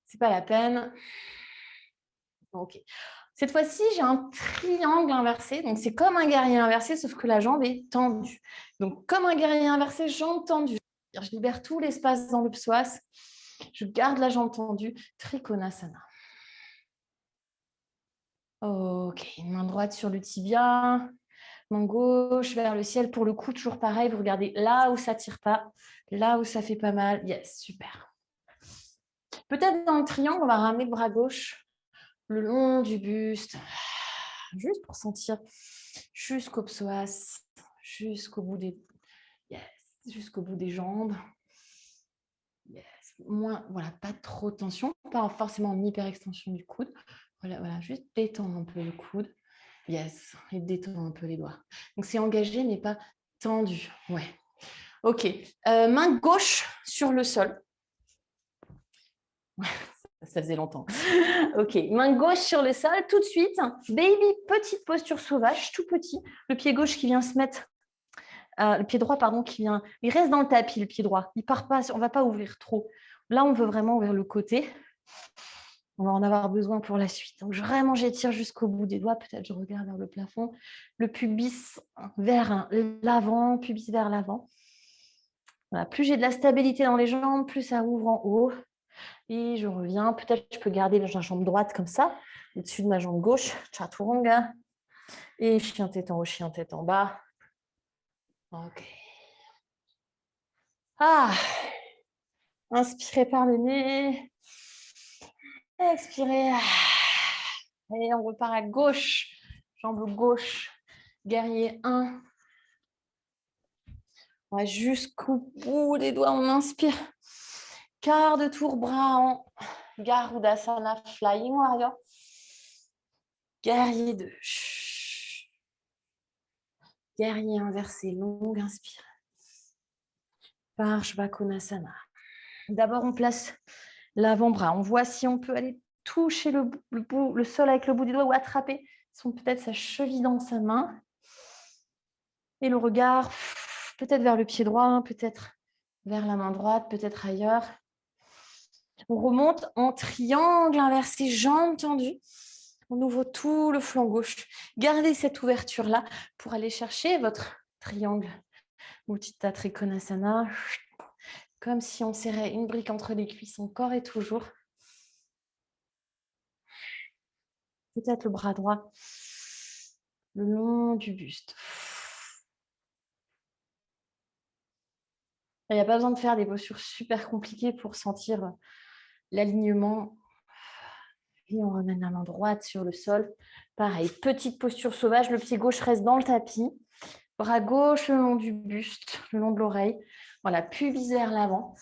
ce n'est pas la peine. Ok. Cette fois-ci, j'ai un triangle inversé. Donc, c'est comme un guerrier inversé, sauf que la jambe est tendue. Donc, comme un guerrier inversé, jambe tendue. Je libère tout l'espace dans le psoas. Je garde la jambe tendue. Trikonasana. Ok. Main droite sur le tibia. Main gauche vers le ciel. Pour le coup, toujours pareil. Vous regardez là où ça ne tire pas. Là où ça fait pas mal. Yes, super. Peut-être dans le triangle, on va ramener le bras gauche le long du buste. Juste pour sentir jusqu'au psoas, jusqu'au bout des, yes, jusqu'au bout des jambes. Yes. moins, voilà, pas trop de tension, pas forcément en hyper-extension du coude. Voilà, juste détendre un peu le coude. Yes, et détendre un peu les doigts. Donc, c'est engagé, mais pas tendu. Ouais. OK. Main gauche sur le sol. Ça faisait longtemps. OK. Main gauche sur le sol. Tout de suite, baby, petite posture sauvage, tout petit. Le pied gauche qui vient se mettre... le pied droit, pardon, qui vient... Il reste dans le tapis, le pied droit. Il part pas, on ne va pas ouvrir trop. Là, on veut vraiment ouvrir le côté. On va en avoir besoin pour la suite. Donc, vraiment, j'étire jusqu'au bout des doigts. Peut-être je regarde vers le plafond. Le pubis vers l'avant, pubis vers l'avant. Voilà. Plus j'ai de la stabilité dans les jambes, plus ça ouvre en haut. Et je reviens. Peut-être que je peux garder la jambe droite comme ça, au-dessus de ma jambe gauche. Chaturanga. Et chien tête en haut, chien tête en bas. OK. Ah. Inspirez par le nez. Expirez. Et on repart à gauche. Jambe gauche. Guerrier 1. On va jusqu'au bout des doigts. On inspire. Quart de tour, bras en Garudasana, Flying Warrior. Guerrier 2. Guerrier inversé, longue inspire. Parshvakonasana. D'abord, on place l'avant-bras. On voit si on peut aller toucher le sol avec le bout des doigts ou attraper peut-être sa cheville dans sa main. Et le regard, peut-être vers le pied droit, peut-être vers la main droite, peut-être ailleurs. On remonte en triangle inversé, jambes tendues. On ouvre tout le flanc gauche. Gardez cette ouverture-là pour aller chercher votre triangle. Mudita Trikonasana. Comme si on serrait une brique entre les cuisses, encore et toujours. Peut-être le bras droit le long du buste. Il n'y a pas besoin de faire des postures super compliquées pour sentir l'alignement. Et on ramène la main droite sur le sol. Pareil, petite posture sauvage. Le pied gauche reste dans le tapis. Bras gauche le long du buste, le long de l'oreille. Voilà, pubis vers l'avant.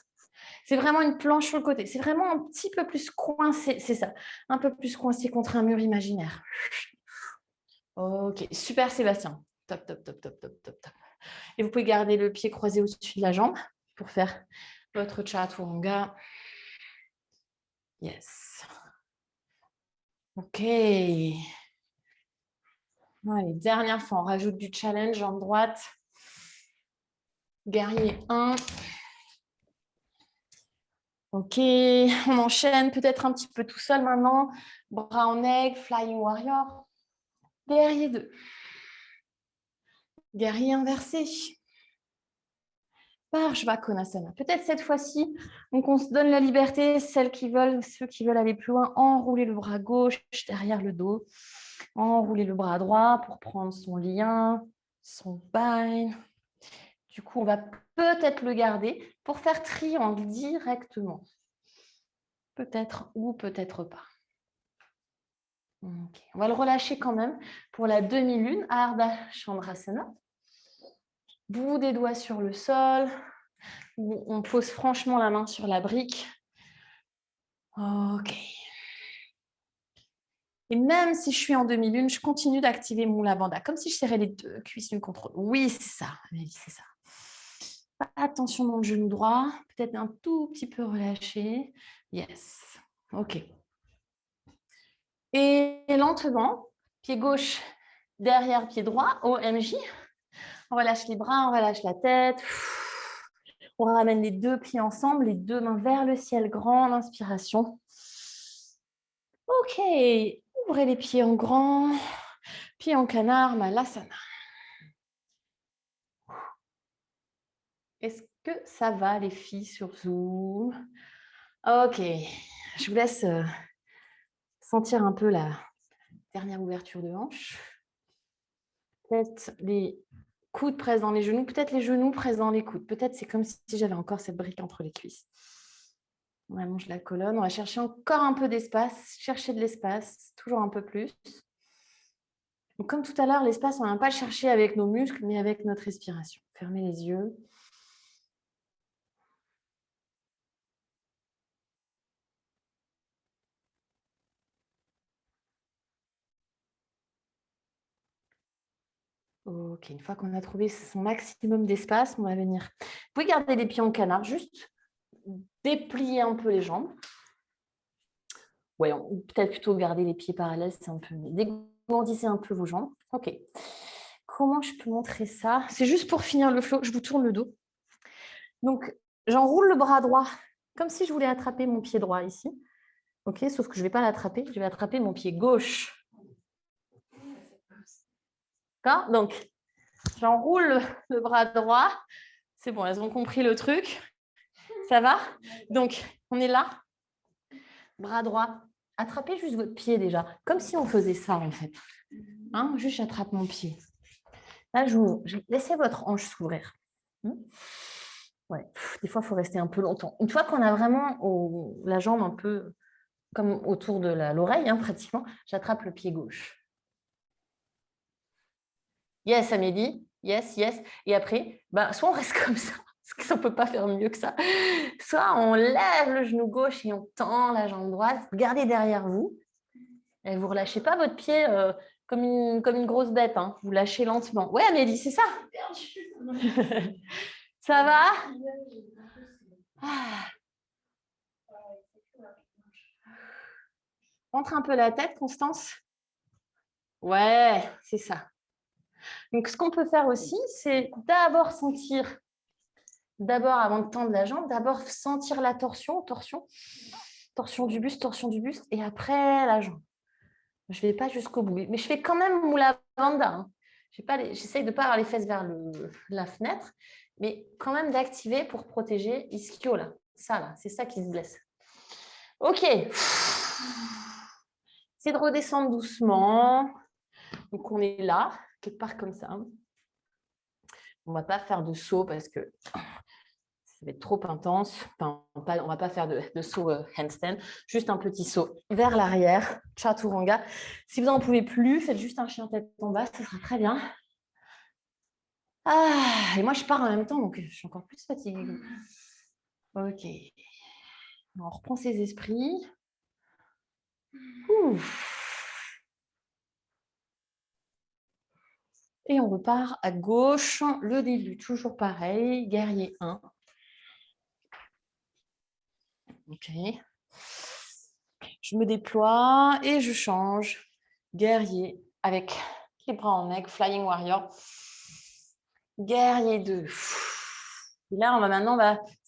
C'est vraiment une planche sur le côté. C'est vraiment un petit peu plus coincé, c'est ça. Un peu plus coincé contre un mur imaginaire. OK, super Sébastien. Top, top, top, top, top, top, top. Et vous pouvez garder le pied croisé au-dessus de la jambe pour faire votre chaturanga. Yes. OK. Allez, dernière fois, on rajoute du challenge, jambe droite. Guerrier 1. OK, on enchaîne peut-être un petit peu tout seul maintenant. Bras en aigle, Flying Warrior. Guerrier 2. Guerrier inversé. Parshvakonasana. Peut-être cette fois-ci, donc on se donne la liberté, ceux qui veulent aller plus loin, enrouler le bras gauche derrière le dos, enrouler le bras droit pour prendre son lien, son bind. Du coup, on va peut-être le garder pour faire triangle directement. Peut-être ou peut-être pas. Okay. On va le relâcher quand même pour la demi-lune, Ardha Chandrasana. Bout des doigts sur le sol. On pose franchement la main sur la brique. OK. Et même si je suis en demi-lune, je continue d'activer mon lavanda, comme si je serrais les deux cuisses l'une contre l'autre. Oui, c'est ça, Amélie, c'est ça. Attention dans le genou droit, peut-être un tout petit peu relâché. Yes. OK. Et lentement, pied gauche derrière pied droit, OMJ. On relâche les bras, on relâche la tête. On ramène les deux pieds ensemble, les deux mains vers le ciel, grande inspiration. OK, ouvrez les pieds en grand, pieds en canard, Malasana. Est-ce que ça va les filles sur Zoom? OK, je vous laisse sentir un peu la dernière ouverture de hanche. Peut-être les coudes pressent dans les genoux, peut-être les genoux pressent dans les coudes. Peut-être c'est comme si j'avais encore cette brique entre les cuisses. On allonge la colonne, on va chercher encore un peu d'espace, chercher de l'espace, toujours un peu plus. Donc, comme tout à l'heure, l'espace, on ne va pas le chercher avec nos muscles, mais avec notre respiration. Fermez les yeux. Ok, une fois qu'on a trouvé son maximum d'espace, on va venir. Vous pouvez garder les pieds en canard, juste déplier un peu les jambes. Ouais, ou peut-être plutôt garder les pieds parallèles, c'est un peu mieux. Dégourdissez un peu vos jambes. Ok. Comment je peux montrer ça? C'est juste pour finir le flow, je vous tourne le dos. Donc, j'enroule le bras droit, comme si je voulais attraper mon pied droit ici. Ok, sauf que je ne vais pas l'attraper, je vais attraper mon pied gauche. D'accord? Donc, j'enroule le bras droit. C'est bon, elles ont compris le truc. Ça va? Donc, on est là. Bras droit. Attrapez juste votre pied déjà, comme si on faisait ça en fait. Hein? Juste, j'attrape mon pied. Là, j'ouvre. Laissez votre hanche s'ouvrir. Ouais. Des fois, il faut rester un peu longtemps. Une fois qu'on a vraiment la jambe un peu comme autour de l'oreille, hein, pratiquement, j'attrape le pied gauche. Yes, Amélie. Yes, yes. Et après, soit on reste comme ça, parce qu'on ne peut pas faire mieux que ça. Soit on lève le genou gauche et on tend la jambe droite. Gardez derrière vous. Et vous ne relâchez pas votre pied comme une grosse bête. Hein. Vous lâchez lentement. Ouais, Amélie, c'est ça. Ça va? Ah. Montre un peu la tête, Constance. Ouais, c'est ça. Donc, ce qu'on peut faire aussi, c'est d'abord sentir, avant de tendre la jambe, d'abord sentir la torsion du buste, et après la jambe. Je ne vais pas jusqu'au bout, mais je fais quand même moula bandha. Hein. J'essaye de ne pas avoir les fesses vers la fenêtre, mais quand même d'activer pour protéger ischio là. Ça là, c'est ça qui se blesse. Ok. C'est de redescendre doucement. Donc on est là, quelque part comme ça. On ne va pas faire de saut parce que ça va être trop intense. Enfin, on ne va pas faire de saut handstand, juste un petit saut vers l'arrière, chaturanga. Si vous n'en pouvez plus, faites juste un chien tête en bas, ça sera très bien. Ah, et moi, je pars en même temps, donc je suis encore plus fatiguée. Ok. On reprend ses esprits. Ouf. Et on repart à gauche. Le début, toujours pareil. Guerrier 1. Ok. Je me déploie et je change. Guerrier avec les bras en aigle, Flying Warrior. Guerrier 2. Et là, vous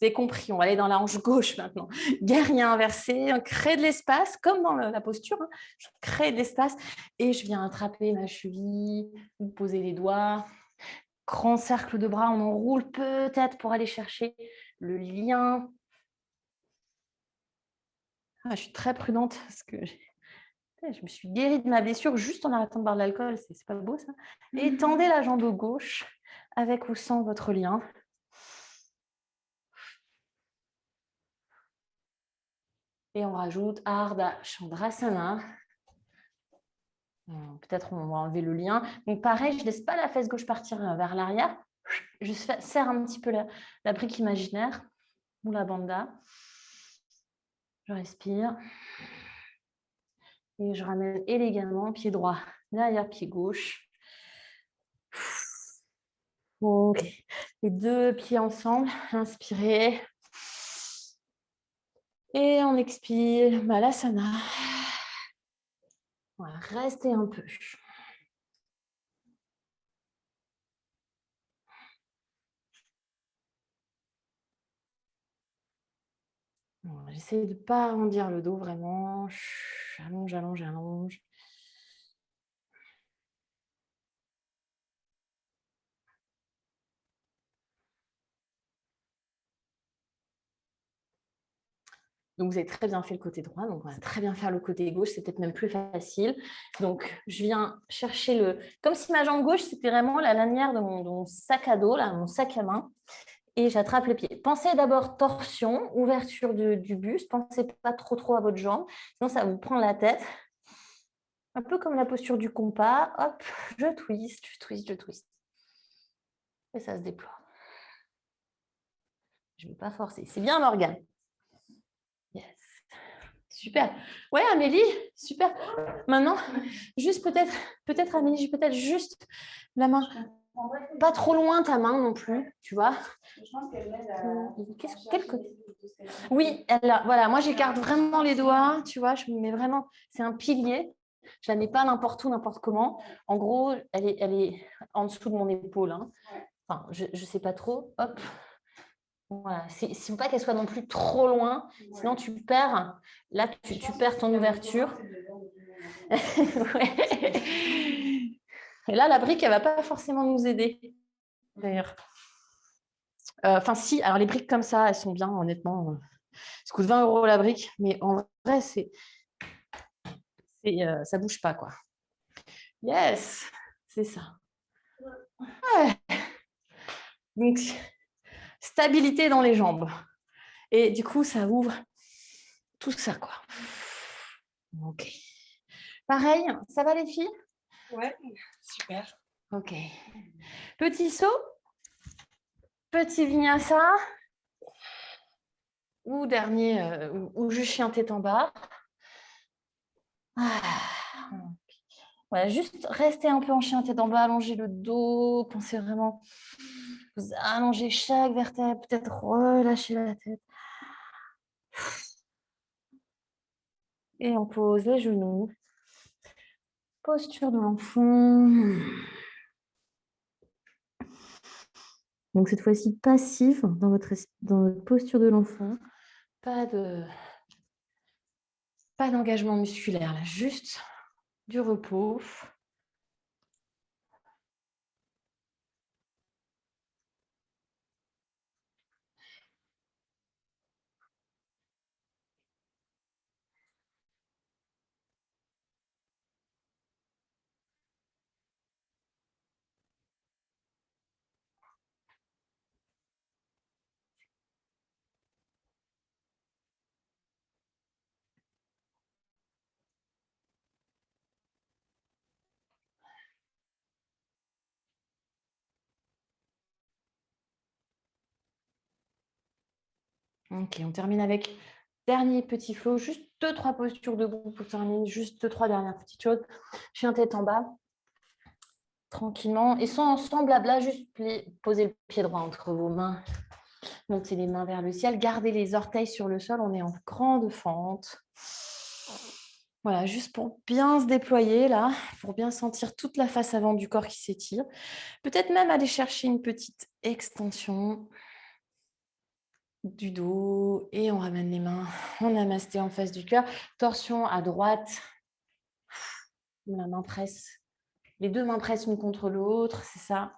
avez compris, on va aller dans la hanche gauche maintenant. Guerrier inversé, on crée de l'espace, comme dans la posture. Hein. Je crée de l'espace et je viens attraper ma cheville, vous posez les doigts. Grand cercle de bras, on enroule peut-être pour aller chercher le lien. Je suis très prudente parce que je me suis guérie de ma blessure juste en arrêtant de boire de l'alcool. C'est pas beau ça. Et tendez la jambe gauche avec ou sans votre lien. Et on rajoute Ardha Chandrasana. Peut-être on va enlever le lien. Donc pareil, je ne laisse pas la fesse gauche partir vers l'arrière. Je serre un petit peu la brique imaginaire ou la bandha. Je respire. Et je ramène élégamment pied droit derrière pied gauche. Ok. Les deux pieds ensemble. Inspirez. Et on expire. Malasana. On va rester un peu. J'essaie de ne pas arrondir le dos vraiment. Allonge, allonge, allonge. Donc, vous avez très bien fait le côté droit. Donc, on va très bien faire le côté gauche. C'est peut-être même plus facile. Donc, je viens chercher comme si ma jambe gauche, c'était vraiment la lanière de mon sac à dos, là, mon sac à main. Et j'attrape le pied. Pensez d'abord torsion, ouverture du buste. Pensez pas trop à votre jambe. Sinon, ça vous prend la tête. Un peu comme la posture du compas. Hop, je twist, je twist, je twist. Et ça se déploie. Je ne vais pas forcer. C'est bien, Morgane. Yes. Super. Ouais, Amélie, super. Maintenant, juste peut-être Amélie, peut-être juste la main. Pas trop loin ta main non plus, tu vois. Je pense qu'elle m'aide Quel côté? Oui, voilà, moi j'écarte vraiment les doigts, tu vois, je me mets vraiment, c'est un pilier. Je la mets pas n'importe où, n'importe comment. En gros, elle est en dessous de mon épaule. Hein. Enfin, je sais pas trop. Hop. Voilà. Il ne faut pas qu'elle soit non plus trop loin, sinon tu perds. Là, tu perds ton ouverture. Ouais. Et là, la brique, elle ne va pas forcément nous aider, d'ailleurs. Enfin, si, alors les briques comme ça, elles sont bien, honnêtement. Ça coûte 20 € la brique, mais en vrai, ça ne bouge pas, quoi. Yes, c'est ça. Ouais. Donc, stabilité dans les jambes. Et du coup, ça ouvre tout ça, quoi. Ok. Pareil, ça va les filles? Ouais, super. Ok. Petit saut, petit vinyasa, ou dernier, ou juste chien tête en bas. Voilà, juste rester un peu en chien tête en bas, allonger le dos, pensez vraiment vous allongez chaque vertèbre, peut-être relâcher la tête. Et on pose les genoux. Posture de l'enfant. Donc cette fois-ci passive dans votre posture de l'enfant. Pas d'engagement musculaire, là, juste du repos. Ok, on termine avec dernier petit flow, juste 2-3 postures debout pour terminer, juste 2-3 dernières petites choses. Chien tête en bas, tranquillement, et sans blabla, juste posez le pied droit entre vos mains, montez les mains vers le ciel, gardez les orteils sur le sol, on est en grande fente. Voilà, juste pour bien se déployer là, pour bien sentir toute la face avant du corps qui s'étire. Peut-être même aller chercher une petite extension du dos et on ramène les mains en namasté en face du cœur. Torsion à droite, la main presse. Les deux mains pressent l'une contre l'autre, c'est ça.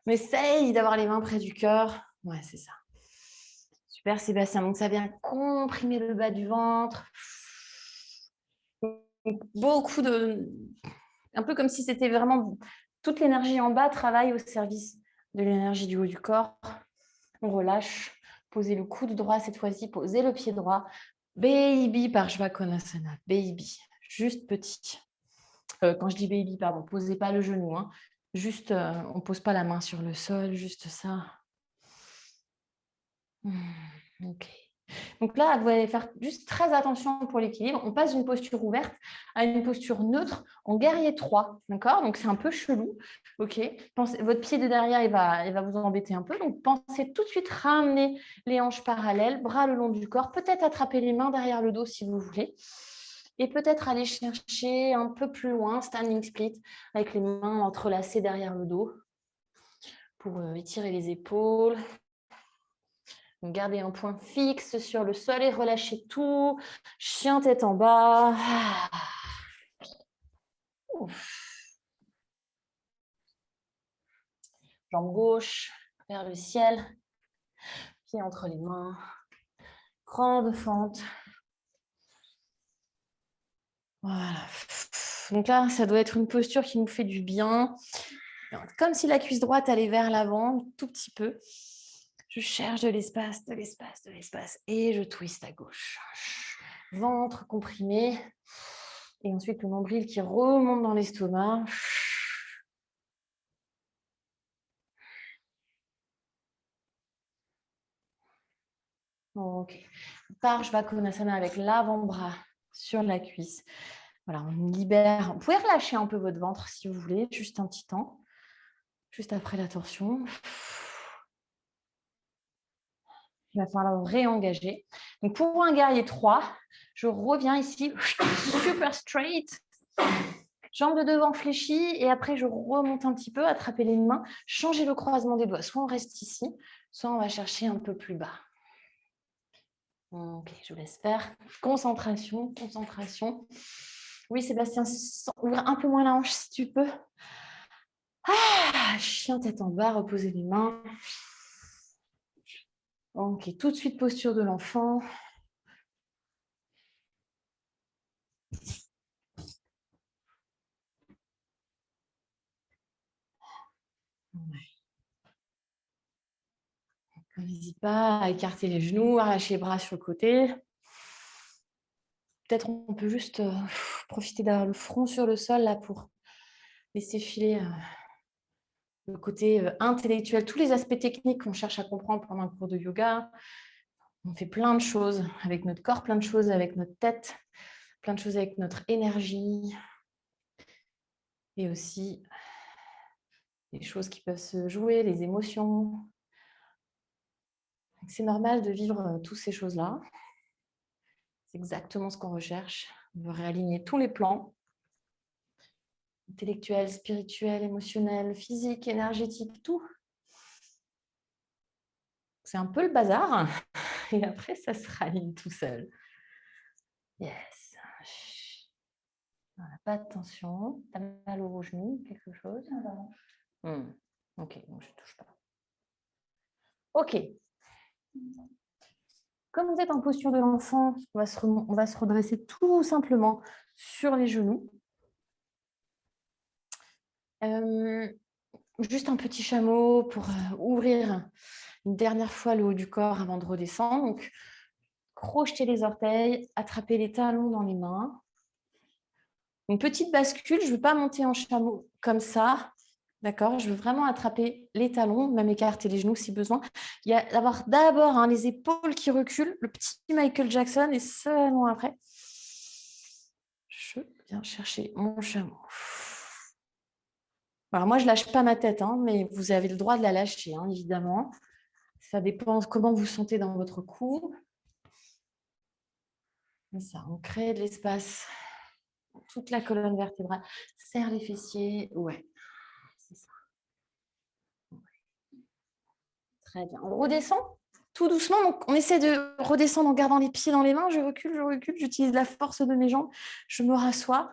On essaye d'avoir les mains près du cœur. Ouais, c'est ça. Super, Sébastien. Donc, ça vient comprimer le bas du ventre. Beaucoup de... Un peu comme si c'était vraiment... Toute l'énergie en bas travaille au service de l'énergie du haut du corps. On relâche. Posez le coude droit cette fois-ci. Posez le pied droit. Baby Parshvakonasana. Baby. Juste petit. Quand je dis baby, pardon, posez pas le genou. Hein. Juste, on ne pose pas la main sur le sol. Juste ça. Ok. Donc là, vous allez faire juste très attention pour l'équilibre. On passe d'une posture ouverte à une posture neutre en guerrier 3. D'accord? Donc c'est un peu chelou. Ok. Votre pied de derrière, il va vous embêter un peu. Donc pensez tout de suite ramener les hanches parallèles, bras le long du corps. Peut-être attraper les mains derrière le dos si vous voulez. Et peut-être aller chercher un peu plus loin, standing split, avec les mains entrelacées derrière le dos pour étirer les épaules. Donc, gardez un point fixe sur le sol et relâchez tout. Chien tête en bas. Ouf. Jambe gauche vers le ciel. Pied entre les mains. Grande fente. Voilà. Donc là, ça doit être une posture qui nous fait du bien. Comme si la cuisse droite allait vers l'avant, tout petit peu. Je cherche de l'espace, de l'espace, de l'espace. Et je twiste à gauche. Ventre comprimé. Et ensuite, le nombril qui remonte dans l'estomac. Ok. Parshvakonasana avec l'avant-bras sur la cuisse. Voilà, on libère. Vous pouvez relâcher un peu votre ventre si vous voulez, juste un petit temps, juste après la torsion. Il va falloir réengager. Donc, pour un guerrier 3, je reviens ici, super straight. Jambes de devant fléchies et après, je remonte un petit peu, attraper les mains, changer le croisement des doigts. Soit on reste ici, soit on va chercher un peu plus bas. Ok, je vous laisse faire. Concentration, concentration. Oui, Sébastien, ouvre un peu moins la hanche si tu peux. Ah, chien tête en bas, reposez les mains. Ok, tout de suite posture de l'enfant. N'hésite pas à écarter les genoux, à lâcher les bras sur le côté. Peut-être on peut juste profiter d'avoir le front sur le sol là pour laisser filer le côté intellectuel, tous les aspects techniques qu'on cherche à comprendre pendant un cours de yoga. On fait plein de choses avec notre corps, plein de choses avec notre tête, plein de choses avec notre énergie et aussi les choses qui peuvent se jouer, les émotions. C'est normal de vivre toutes ces choses-là. C'est exactement ce qu'on recherche. On veut réaligner tous les plans, intellectuel, spirituel, émotionnel, physique, énergétique, tout. C'est un peu le bazar. Et après, ça se réaligne tout seul. Yes. Voilà, pas de tension. T'as mal au genou, quelque chose? Ok, donc je ne touche pas. Ok. Comme vous êtes en posture de l'enfant, on va se redresser tout simplement sur les genoux. Juste un petit chameau pour ouvrir une dernière fois le haut du corps avant de redescendre. Donc, crochetez les orteils, attrapez les talons dans les mains. Une petite bascule, je ne veux pas monter en chameau comme ça. D'accord, je veux vraiment attraper les talons, même écarter les genoux si besoin. Il y a d'abord les épaules qui reculent, le petit Michael Jackson, et seulement après, je viens chercher mon chameau. Alors moi, je ne lâche pas ma tête, mais vous avez le droit de la lâcher, évidemment. Ça dépend de comment vous vous sentez dans votre cou. Ça, on crée de l'espace. Toute la colonne vertébrale. Serre les fessiers. Ouais, c'est ça. Très bien. On redescend tout doucement. Donc, on essaie de redescendre en gardant les pieds dans les mains. Je recule. J'utilise la force de mes jambes. Je me rassois.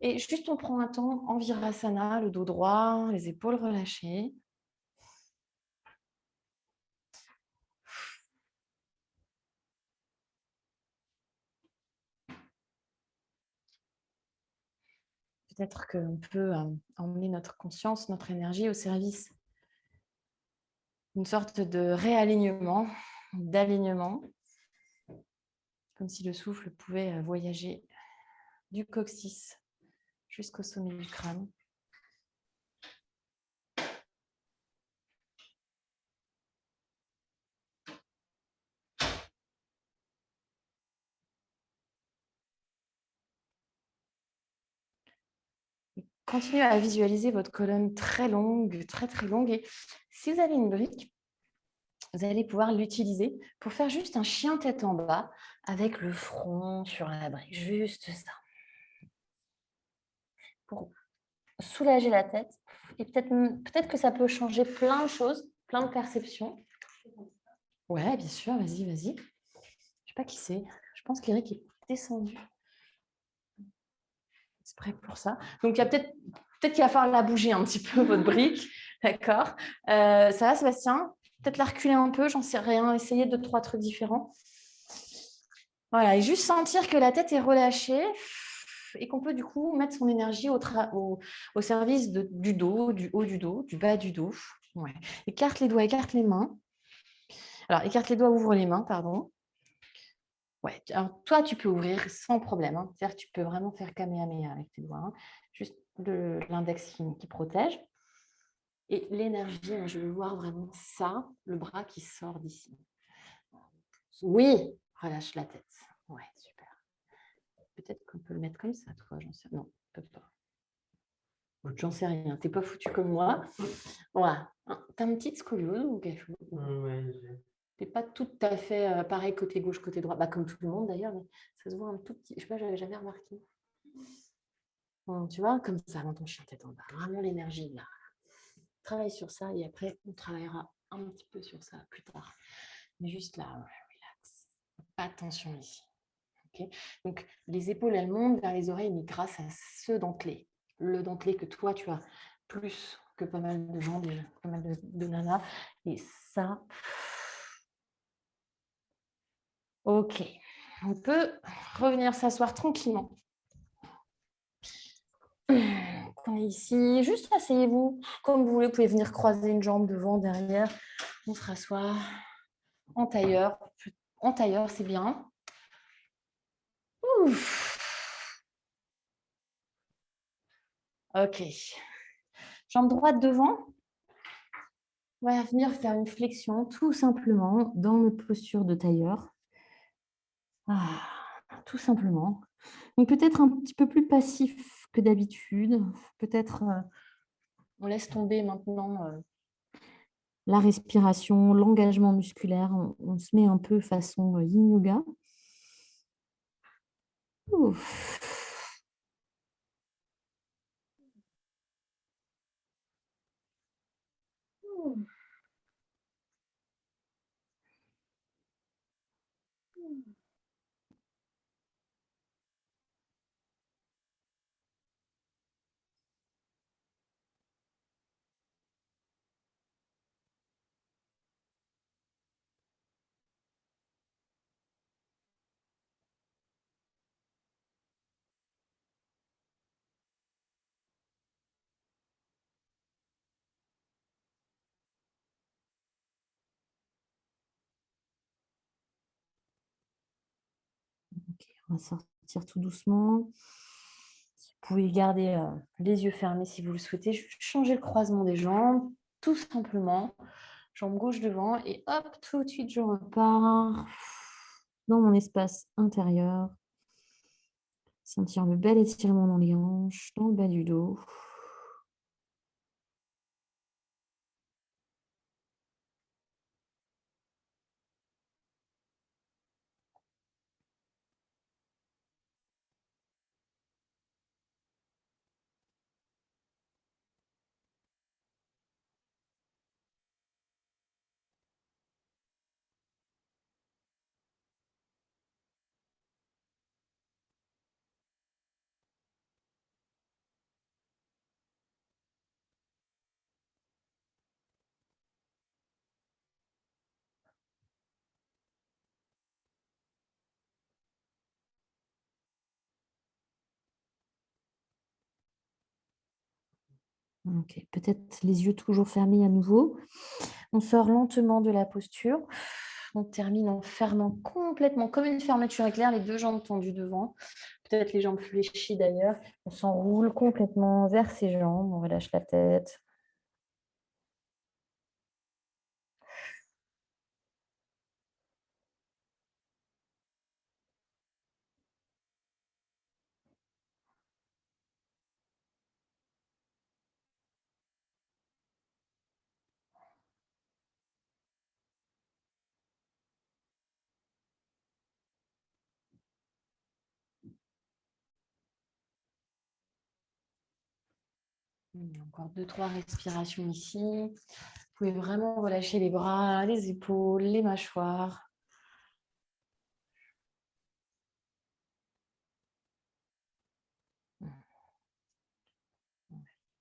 Et juste, on prend un temps en Virasana, le dos droit, les épaules relâchées. Peut-être qu'on peut emmener notre conscience, notre énergie au service d'une sorte de réalignement, d'alignement, comme si le souffle pouvait voyager du coccyx jusqu'au sommet du crâne. Continuez à visualiser votre colonne très longue, très très longue. Et si vous avez une brique, vous allez pouvoir l'utiliser pour faire juste un chien tête en bas avec le front sur la brique. Juste ça. Pour soulager la tête. Et peut-être que ça peut changer plein de choses, plein de perceptions. Ouais, bien sûr, vas-y. Je ne sais pas qui c'est. Je pense qu'Eric est descendu. C'est prêt pour ça. Donc, il y a peut-être qu'il va falloir la bouger un petit peu, votre brique. D'accord. Ça va, Sébastien? Peut-être la reculer un peu, j'en sais rien. Essayer 2-3 trucs différents. Voilà, et juste sentir que la tête est relâchée et qu'on peut du coup mettre son énergie au service du dos, du haut du dos, du bas du dos. Ouais. Écarte les doigts, écarte les mains. Alors, écarte les doigts, ouvre les mains, pardon. Ouais. Alors, toi, tu peux ouvrir sans problème. C'est-à-dire que tu peux vraiment faire kamehameha avec tes doigts. Juste l'index qui protège. Et l'énergie, je veux voir vraiment ça, le bras qui sort d'ici. Oui, relâche la tête. Ouais, super. peut-être qu'on peut le mettre comme ça, toi, j'en sais. Non, on peut pas. J'en sais rien, t'es pas foutu comme moi. Voilà. T'as une petite scoliose ou quelque chose? T'es pas tout à fait pareil côté gauche, côté droit. Bah, comme tout le monde d'ailleurs, mais ça se voit un tout petit. Je sais pas, j'avais jamais remarqué. Bon, tu vois, comme ça, dans ton chien tête en bas. Vraiment l'énergie là. Travaille sur ça et après, on travaillera un petit peu sur ça plus tard. Mais juste là, relax. Pas de tension ici. Okay. Donc, les épaules, elles montent vers les oreilles, mais grâce à ce dentelé. Le dentelé que toi, tu as plus que pas mal de gens, déjà, pas mal de nanas. Et ça, ok. On peut revenir s'asseoir tranquillement. On est ici. Juste asseyez-vous comme vous voulez. Vous pouvez venir croiser une jambe devant, derrière. On se rassoit en tailleur. En tailleur, c'est bien. Ouf. Ok. Jambe droite devant. On va venir faire une flexion tout simplement dans notre posture de tailleur. Ah, tout simplement. Donc peut-être un petit peu plus passif que d'habitude. Peut-être on laisse tomber maintenant la respiration, l'engagement musculaire. On se met un peu façon yin yoga. Ouf. Ok, on va sortir tout doucement. Vous pouvez garder les yeux fermés si vous le souhaitez. Je vais changer le croisement des jambes, tout simplement. Jambe gauche devant et hop, tout de suite, je repars dans mon espace intérieur. Sentir le bel étirement dans les hanches, dans le bas du dos. Ok, peut-être les yeux toujours fermés à nouveau. On sort lentement de la posture. On termine en fermant complètement, comme une fermeture éclair, les deux jambes tendues devant. Peut-être les jambes fléchies d'ailleurs. On s'enroule complètement vers ses jambes. On relâche la tête. Encore 2-3 respirations ici. Vous pouvez vraiment relâcher les bras, les épaules, les mâchoires.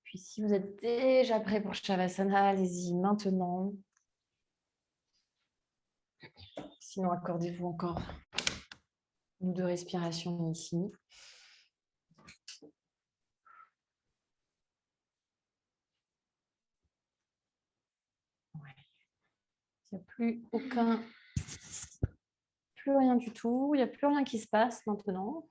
Puis si vous êtes déjà prêt pour Shavasana, allez-y maintenant. Sinon, accordez-vous encore 1 ou 2 respirations ici. Ouais. Il n'y a plus rien du tout. Il n'y a plus rien qui se passe maintenant.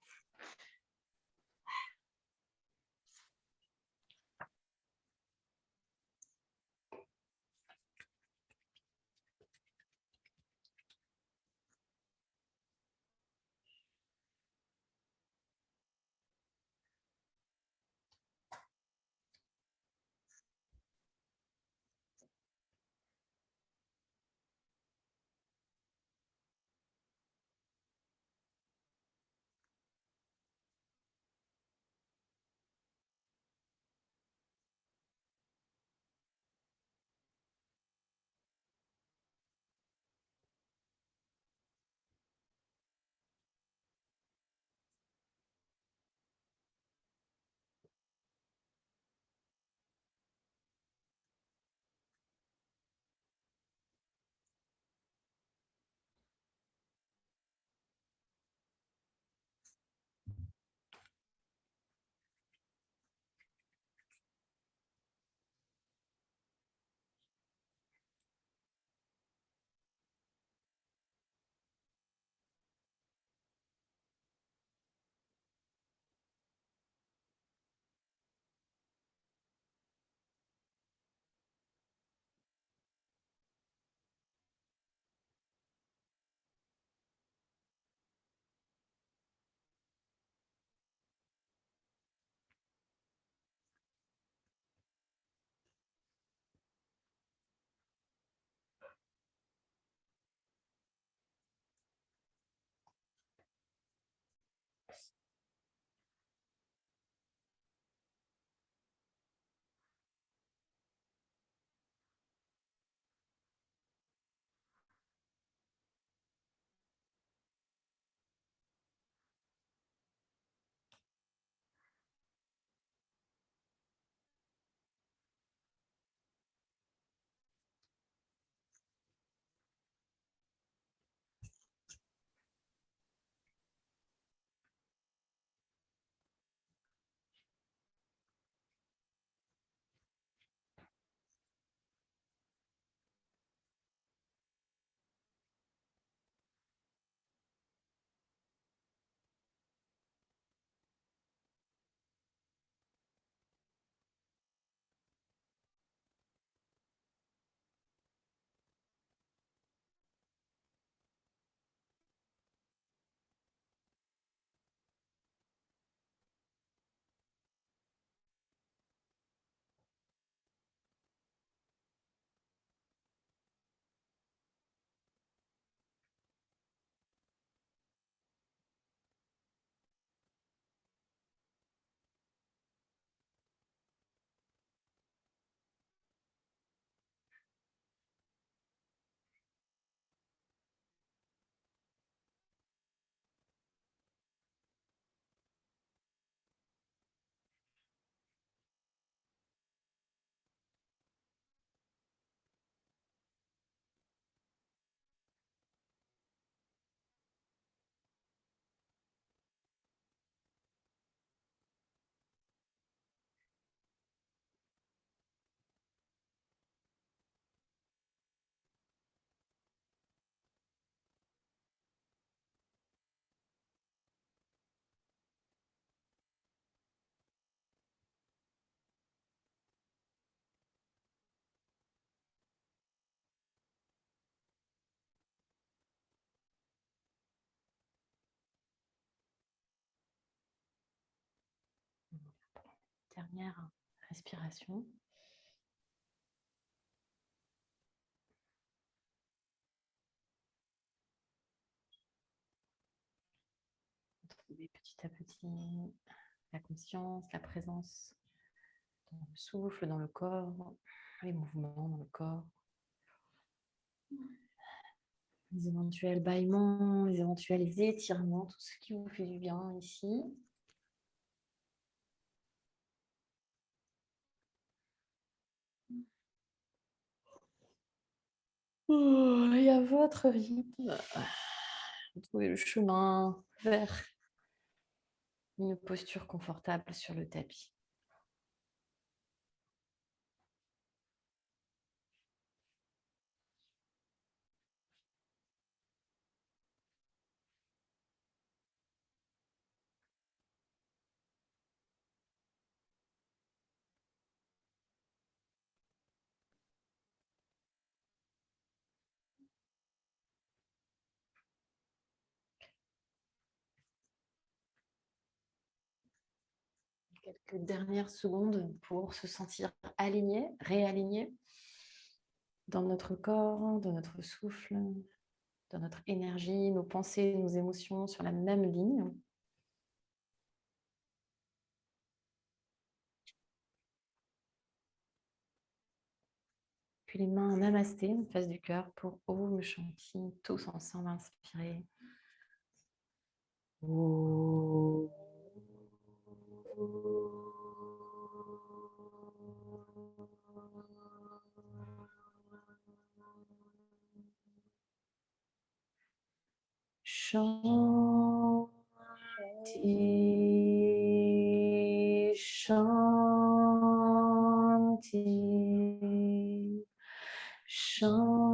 dernière respiration. Retrouver petit à petit la conscience, la présence dans le souffle, dans le corps, les mouvements dans le corps. Les éventuels bâillements, les éventuels étirements, tout ce qui vous fait du bien ici. Et à votre rythme, trouvez le chemin vers une posture confortable sur le tapis. Quelques dernières secondes pour se sentir aligné, réaligné dans notre corps, dans notre souffle, dans notre énergie, nos pensées, nos émotions sur la même ligne. Puis les mains en namasté en face du cœur pour Om Shanti, tous ensemble inspirer. Om. Shanti, Shanti, Shanti.